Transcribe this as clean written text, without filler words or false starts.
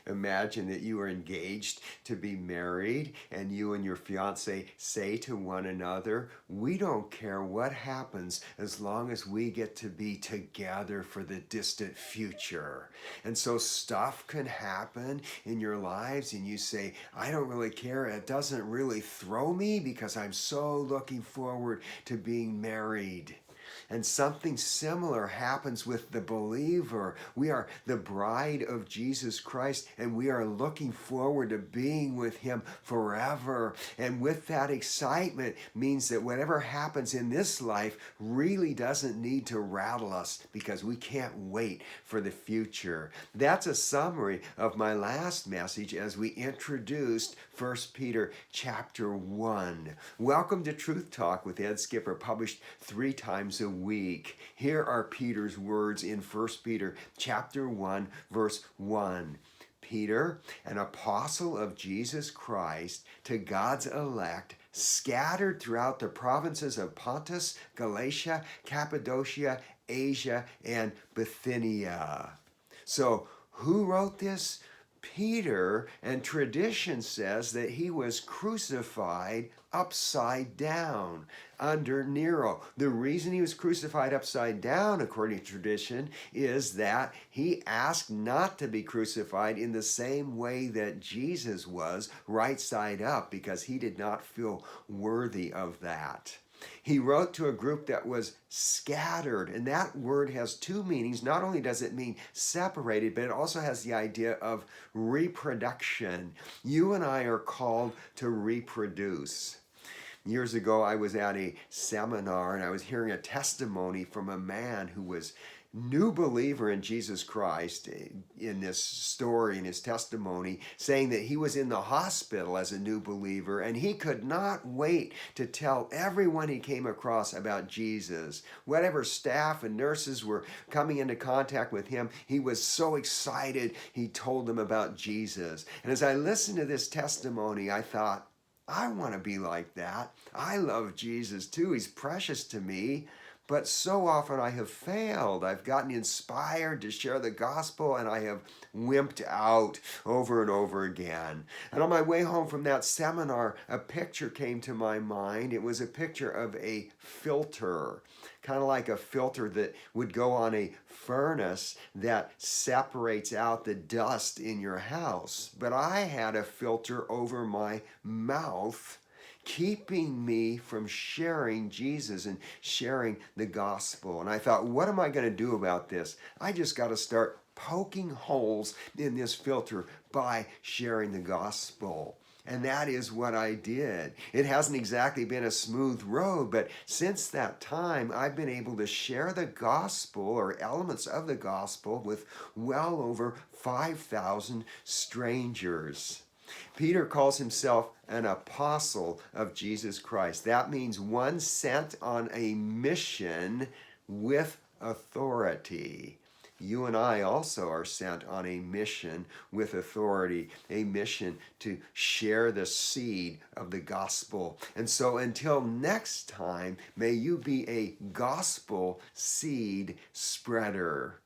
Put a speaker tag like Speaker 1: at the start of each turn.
Speaker 1: Imagine that you are engaged to be married and you and your fiance say to one another, we don't care what happens as long as we get to be together for the distant future. And so stuff can happen in your lives and you say, I don't really care. It doesn't really throw me because I'm so looking forward to being married. And something similar happens with the believer. We are the bride of Jesus Christ, and we are looking forward to being with him forever. And with that excitement means that whatever happens in this life really doesn't need to rattle us because we can't wait for the future. That's a summary of my last message as we introduced 1 Peter chapter 1. Welcome to Truth Talk with Ed Skipper, published 3 times a week. Here are Peter's words in 1 Peter chapter 1, verse 1. Peter, an apostle of Jesus Christ, to God's elect, scattered throughout the provinces of Pontus, Galatia, Cappadocia, Asia, and Bithynia. So, who wrote this? Peter, and tradition says that he was crucified upside down under Nero. The reason he was crucified upside down, according to tradition, is that he asked not to be crucified in the same way that Jesus was, right side up, because he did not feel worthy of that. He wrote to a group that was scattered, and that word has 2 meanings. Not only does it mean separated, but it also has the idea of reproduction. You and I are called to reproduce. Years ago, I was at a seminar, and I was hearing a testimony from a man who was new believer in Jesus Christ in this story, in his testimony, saying that he was in the hospital as a new believer and he could not wait to tell everyone he came across about Jesus. Whatever staff and nurses were coming into contact with him, he was so excited he told them about Jesus. And as I listened to this testimony, I thought, I want to be like that. I love Jesus too. He's precious to me. But so often I have failed. I've gotten inspired to share the gospel and I have wimped out over and over again. And on my way home from that seminar, a picture came to my mind. It was a picture of a filter, kind of like a filter that would go on a furnace that separates out the dust in your house. But I had a filter over my mouth, keeping me from sharing Jesus and sharing the gospel. And I thought, what am I going to do about this? I just got to start poking holes in this filter by sharing the gospel. And that is what I did. It hasn't exactly been a smooth road, but since that time, I've been able to share the gospel or elements of the gospel with well over 5,000 strangers. Peter calls himself an apostle of Jesus Christ. That means one sent on a mission with authority. You and I also are sent on a mission with authority, a mission to share the seed of the gospel. And so until next time, may you be a gospel seed spreader.